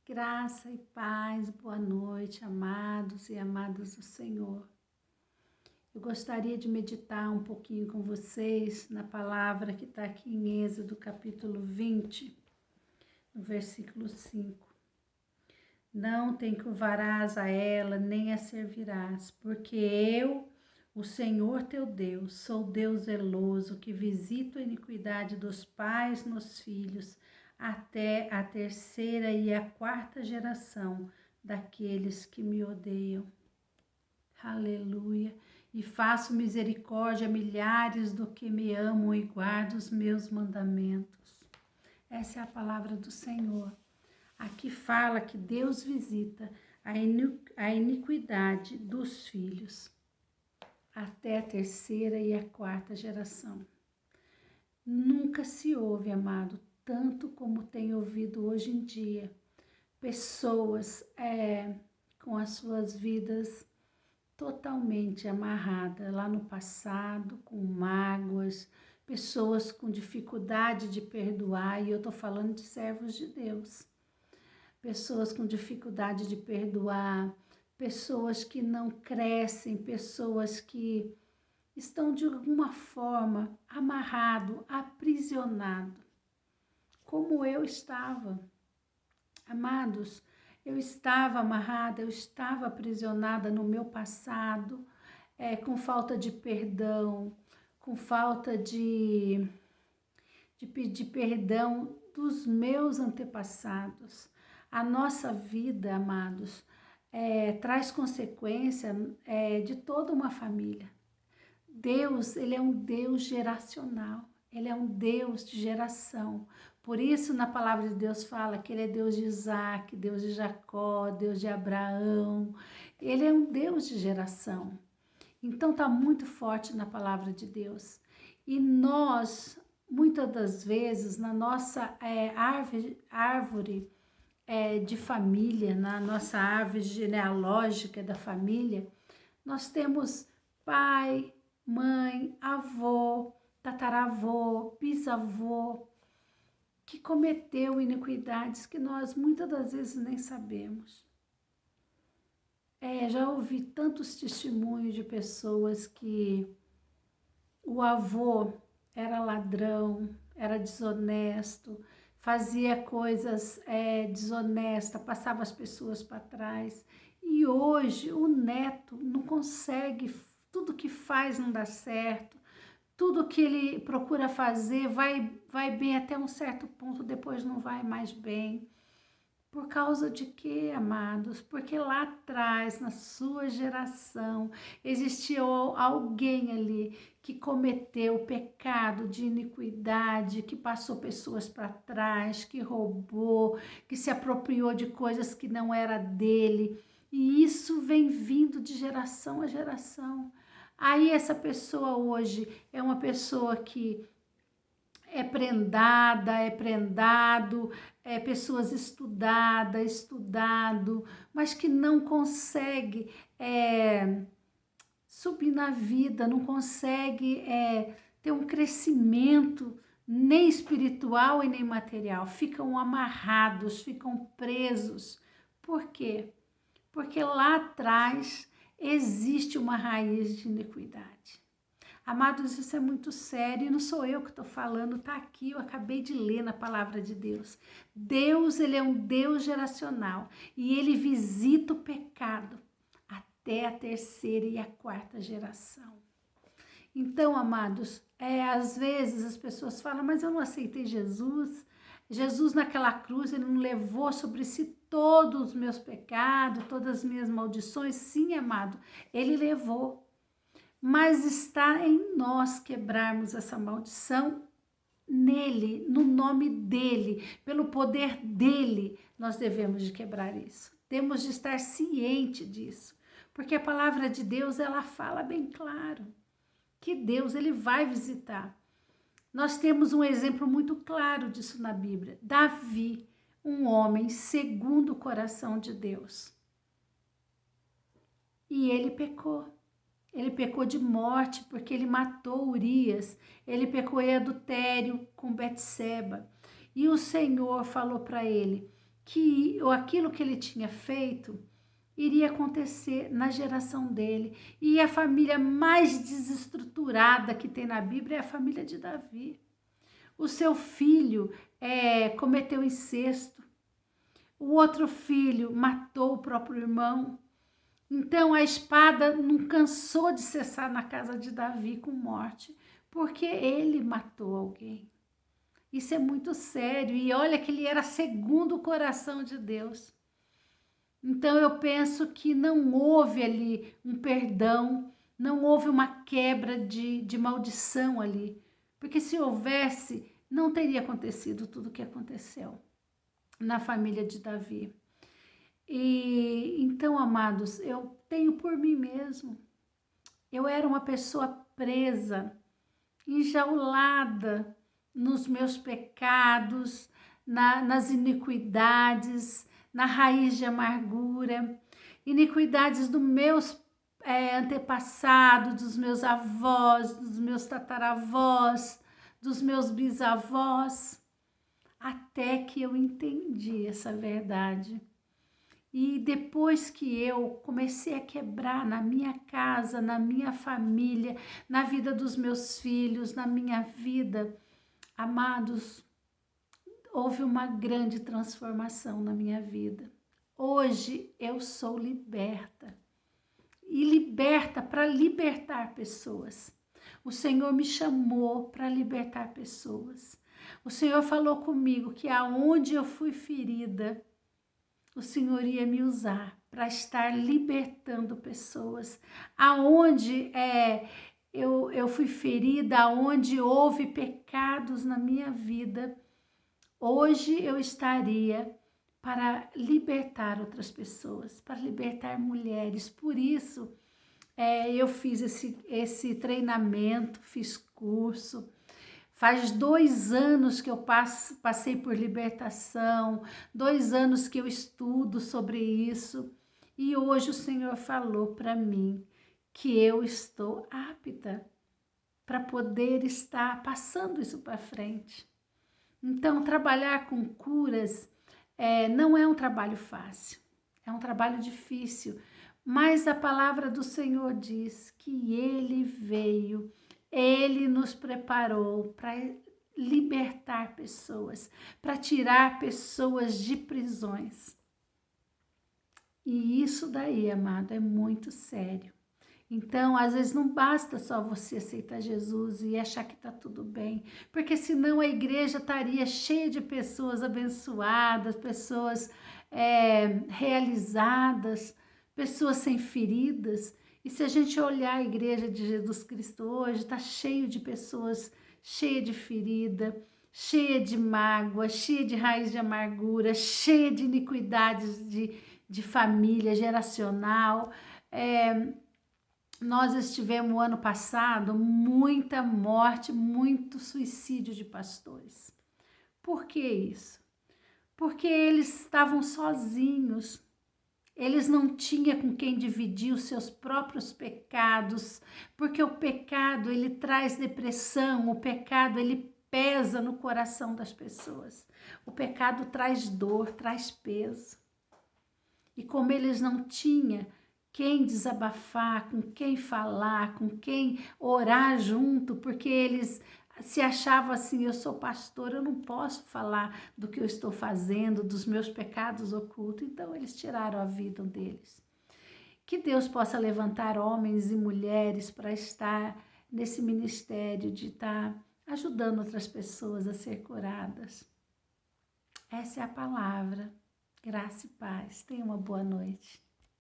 Graça e paz, boa noite, amados e amadas do Senhor. Eu gostaria de meditar um pouquinho com vocês na palavra que está aqui em Êxodo, capítulo 20, no versículo 5. Não te encurvarás a ela, nem a servirás, porque eu, o Senhor teu Deus, sou Deus zeloso, que visito a iniquidade dos pais nos filhos, até a terceira e a quarta geração daqueles que me odeiam. Aleluia. E faço misericórdia a milhares do que me amam e guardam os meus mandamentos. Essa é a palavra do Senhor. Aqui fala que Deus visita a iniquidade dos filhos até a terceira e a quarta geração. Nunca se ouve, amado, tanto como tem ouvido hoje em dia, pessoas com as suas vidas totalmente amarradas lá no passado, com mágoas, pessoas com dificuldade de perdoar, e eu estou falando de servos de Deus. Pessoas com dificuldade de perdoar, pessoas que não crescem, pessoas que estão de alguma forma amarrado, aprisionado, como eu estava. Amados, eu estava amarrada, eu estava aprisionada no meu passado, com falta de perdão, com falta de pedir perdão dos meus antepassados. A nossa vida, amados, traz consequência de toda uma família. Deus, Ele é um Deus geracional, Ele é um Deus de geração. Por isso, na palavra de Deus fala que Ele é Deus de Isaac, Deus de Jacó, Deus de Abraão. Ele é um Deus de geração. Então, está muito forte na palavra de Deus. E nós, muitas das vezes, na nossa árvore de família, na nossa árvore genealógica da família, nós temos pai, mãe, avô, tataravô, bisavô, que cometeu iniquidades que nós muitas das vezes nem sabemos. Já ouvi tantos testemunhos de pessoas que o avô era ladrão, era desonesto, fazia coisas desonestas, passava as pessoas para trás. E hoje o neto não consegue, tudo que faz não dá certo, tudo que ele procura fazer vai bem até um certo ponto, depois não vai mais bem. Por causa de quê, amados? Porque lá atrás, na sua geração, existiu alguém ali que cometeu o pecado de iniquidade, que passou pessoas para trás, que roubou, que se apropriou de coisas que não era dele. E isso vem vindo de geração a geração. Aí essa pessoa hoje é uma pessoa que é prendada, é prendado, pessoas estudado, mas que não consegue subir na vida, não consegue ter um crescimento nem espiritual e nem material. Ficam amarrados, ficam presos. Por quê? Porque lá atrás existe uma raiz de iniquidade. Amados, isso é muito sério, e não sou eu que estou falando, está aqui, eu acabei de ler na palavra de Deus. Deus, Ele é um Deus geracional, e Ele visita o pecado até a terceira e a quarta geração. Então, amados, às vezes as pessoas falam, mas eu não aceitei Jesus. Jesus naquela cruz, Ele não levou sobre si todos os meus pecados, todas as minhas maldições. Sim, amado, Ele levou. Mas está em nós quebrarmos essa maldição nele, no nome dele, pelo poder dele, nós devemos de quebrar isso. Temos de estar ciente disso, porque a palavra de Deus, ela fala bem claro que Deus, ele vai visitar. Nós temos um exemplo muito claro disso na Bíblia. Davi, um homem segundo o coração de Deus. E ele pecou. Ele pecou de morte porque ele matou Urias. Ele pecou em adultério com Betseba. E o Senhor falou para ele que aquilo que ele tinha feito iria acontecer na geração dele. E a família mais desestruturada que tem na Bíblia é a família de Davi. O seu filho cometeu incesto. O outro filho matou o próprio irmão. Então a espada não cansou de cessar na casa de Davi com morte, porque ele matou alguém. Isso é muito sério. E olha que ele era segundo o coração de Deus. Então eu penso que não houve ali um perdão, não houve uma quebra de maldição ali. Porque se houvesse, não teria acontecido tudo o que aconteceu na família de Davi. E então, amados, eu tenho por mim mesmo. Eu era uma pessoa presa, enjaulada nos meus pecados, nas iniquidades, na raiz de amargura, iniquidades dos meus antepassados, dos meus avós, dos meus tataravós, dos meus bisavós, até que eu entendi essa verdade. E depois que eu comecei a quebrar na minha casa, na minha família, na vida dos meus filhos, na minha vida, amados, houve uma grande transformação na minha vida. Hoje eu sou liberta. E liberta para libertar pessoas. O Senhor me chamou para libertar pessoas. O Senhor falou comigo que aonde eu fui ferida, o Senhor ia me usar para estar libertando pessoas. Aonde eu fui ferida, aonde houve pecados na minha vida, hoje eu estaria para libertar outras pessoas, para libertar mulheres. Por isso, eu fiz esse treinamento, fiz curso. Faz 2 anos que eu passei por libertação, 2 anos que eu estudo sobre isso. E hoje o Senhor falou para mim que eu estou apta para poder estar passando isso para frente. Então, trabalhar com curas não é um trabalho fácil, é um trabalho difícil, mas a palavra do Senhor diz que Ele veio, Ele nos preparou para libertar pessoas, para tirar pessoas de prisões. E isso daí, amado, é muito sério. Então, às vezes não basta só você aceitar Jesus e achar que está tudo bem, porque senão a igreja estaria cheia de pessoas abençoadas, pessoas realizadas, pessoas sem feridas. E se a gente olhar a igreja de Jesus Cristo hoje, está cheio de pessoas cheias de ferida, cheia de mágoa, cheia de raiz de amargura, cheia de iniquidades de família geracional. Nós estivemos o ano passado muita morte, muito suicídio de pastores. Por que isso? Porque eles estavam sozinhos. Eles não tinham com quem dividir os seus próprios pecados, porque o pecado, ele traz depressão, o pecado, ele pesa no coração das pessoas. O pecado traz dor, traz peso. E como eles não tinham quem desabafar, com quem falar, com quem orar junto, porque eles se achavam assim, eu sou pastor, eu não posso falar do que eu estou fazendo, dos meus pecados ocultos. Então eles tiraram a vida deles. Que Deus possa levantar homens e mulheres para estar nesse ministério de estar ajudando outras pessoas a ser curadas. Essa é a palavra. Graça e paz. Tenha uma boa noite.